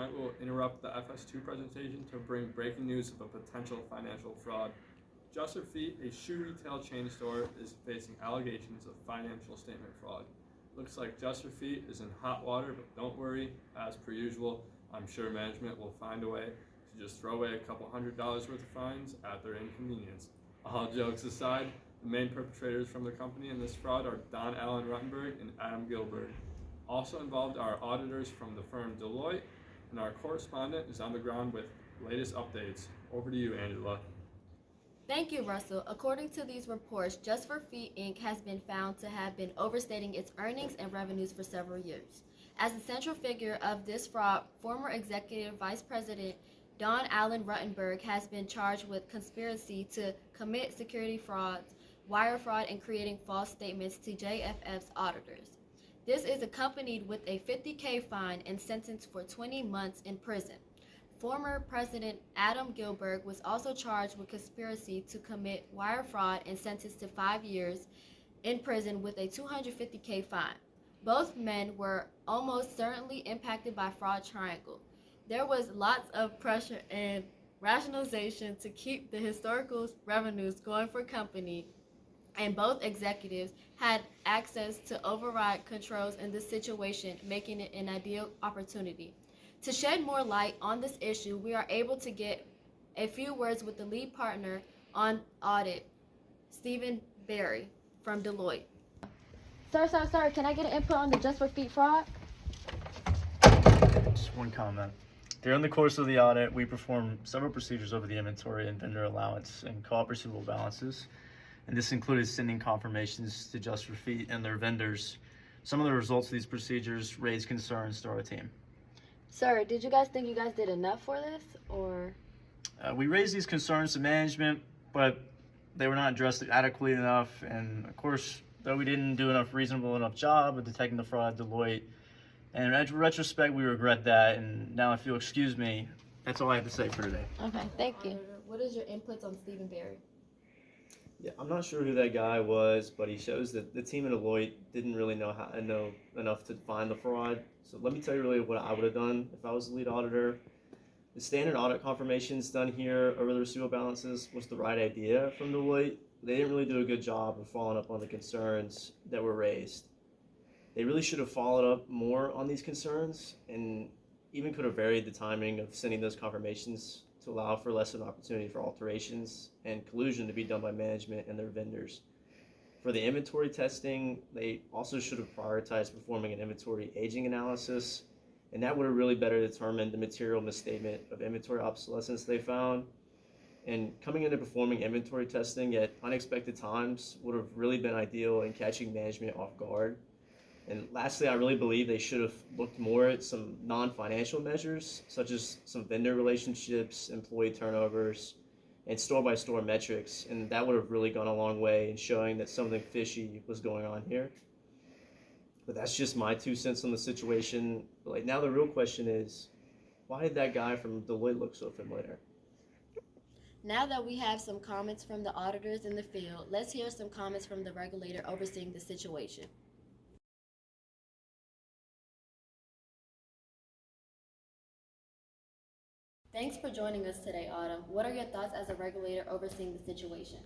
Tonight we'll interrupt the FS2 presentation to bring breaking news of a potential financial fraud. Just Her Feet, a shoe retail chain store, is facing allegations of financial statement fraud. Looks like Just Her Feet is in hot water, but don't worry, as per usual, I'm sure management will find a way to just throw away a couple $100 worth of fines at their inconvenience. All jokes aside, the main perpetrators from the company in this fraud are Don Allen Ruttenberg and Adam Gilbert. Also involved are auditors from the firm Deloitte, and our correspondent is on the ground with latest updates. Over to you, Angela. Thank you, Russell. According to these reports, Just for Feet Inc. has been found to have been overstating its earnings and revenues for several years. As the central figure of this fraud, former Executive Vice President Don Allen Ruttenberg has been charged with conspiracy to commit security frauds, wire fraud, and creating false statements to JFF's auditors. This is accompanied with a $50,000 fine and sentenced for 20 months in prison. Former President Adam Gilbert was also charged with conspiracy to commit wire fraud and sentenced to 5 years in prison with a $250,000 fine. Both men were almost certainly impacted by fraud triangle. There was lots of pressure and rationalization to keep the historical revenues going for company, and both executives had access to override controls in this situation, making it an ideal opportunity. To shed more light on this issue, we are able to get a few words with the lead partner on audit, Stephen Barry from Deloitte. Sir, can I get an input on the Just for Feet fraud? Just one comment. During the course of the audit, we performed several procedures over the inventory and vendor allowance and co-op receivable balances, and this included sending confirmations to Just for Feet and their vendors. Some of the results of these procedures raised concerns to our team. Sir, did you guys think you guys did enough for this, or? We raised these concerns to management, but they were not addressed adequately enough, and of course, though we didn't do enough reasonable enough job of detecting the fraud at Deloitte, and in retrospect, we regret that, and now if you'll excuse me, that's all I have to say for today. Okay, thank you. What is your inputs on Stephen Barry? Yeah, I'm not sure who that guy was, but he shows that the team at Deloitte didn't really know enough to find the fraud. So let me tell you really what I would have done if I was the lead auditor. The standard audit confirmations done here over the receivable balances was the right idea from Deloitte. They didn't really do a good job of following up on the concerns that were raised. They really should have followed up more on these concerns and even could have varied the timing of sending those confirmations to allow for less of an opportunity for alterations and collusion to be done by management and their vendors. For the inventory testing, they also should have prioritized performing an inventory aging analysis, and that would have really better determined the material misstatement of inventory obsolescence they found. And coming into performing inventory testing at unexpected times would have really been ideal in catching management off guard. And lastly, I really believe they should have looked more at some non-financial measures, such as some vendor relationships, employee turnovers, and store-by-store metrics, and that would have really gone a long way in showing that something fishy was going on here. But that's just my 2 cents on the situation. But like now the real question is, why did that guy from Deloitte look so familiar? Now that we have some comments from the auditors in the field, let's hear some comments from the regulator overseeing the situation. Thanks for joining us today, Autumn. What are your thoughts as a regulator overseeing the situation?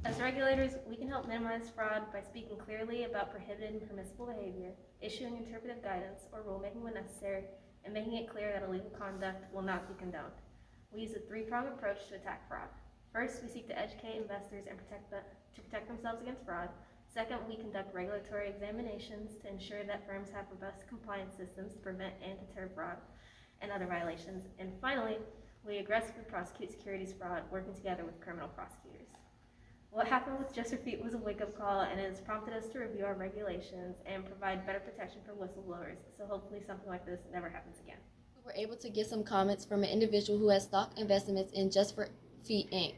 As regulators, we can help minimize fraud by speaking clearly about prohibited and permissible behavior, issuing interpretive guidance or rulemaking when necessary, and making it clear that illegal conduct will not be condoned. We use a three-pronged approach to attack fraud. First, we seek to educate investors and protect themselves against fraud. Second, we conduct regulatory examinations to ensure that firms have robust compliance systems to prevent and deter fraud and other violations. And finally, we aggressively prosecute securities fraud, working together with criminal prosecutors. What happened with Just Her Feet was a wake-up call, and it has prompted us to review our regulations and provide better protection for whistleblowers, so hopefully something like this never happens again. We were able to get some comments from an individual who has stock investments in Just for Feet Inc.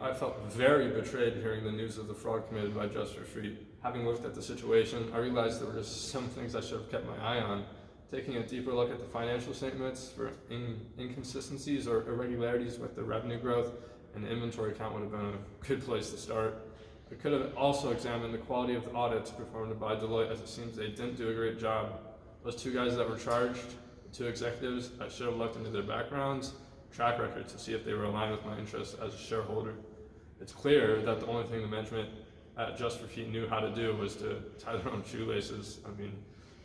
I felt very betrayed hearing the news of the fraud committed by Just Her Feet. Having looked at the situation, I realized there were just some things I should have kept my eye on. Taking a deeper look at the financial statements for inconsistencies or irregularities with the revenue growth and the inventory count would have been a good place to start. I could have also examined the quality of the audits performed by Deloitte, as it seems they didn't do a great job. Those two guys that were charged, the two executives, I should have looked into their backgrounds, track records to see if they were aligned with my interests as a shareholder. It's clear that the only thing the management at Just for Feet knew how to do was to tie their own shoelaces. I mean,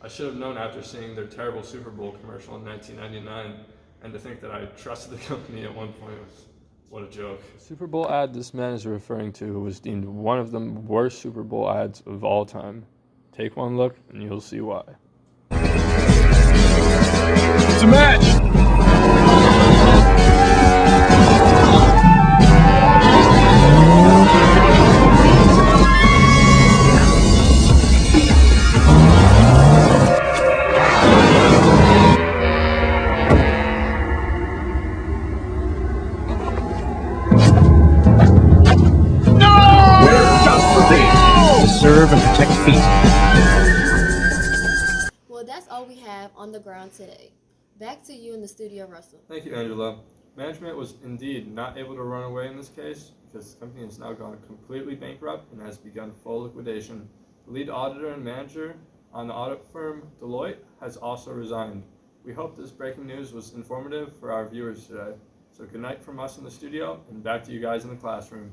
I should have known after seeing their terrible Super Bowl commercial in 1999, and to think that I trusted the company at one point was, what a joke. The Super Bowl ad this man is referring to was deemed one of the worst Super Bowl ads of all time. Take one look and you'll see why. It's a match! Serve and protect feet. Well, that's all we have on the ground today. Back to you in the studio, Russell. Thank you, Angela. Management was indeed not able to run away in this case because the company has now gone completely bankrupt and has begun full liquidation. The lead auditor and manager on the audit firm Deloitte has also resigned. We hope this breaking news was informative for our viewers today. So good night from us in the studio and back to you guys in the classroom.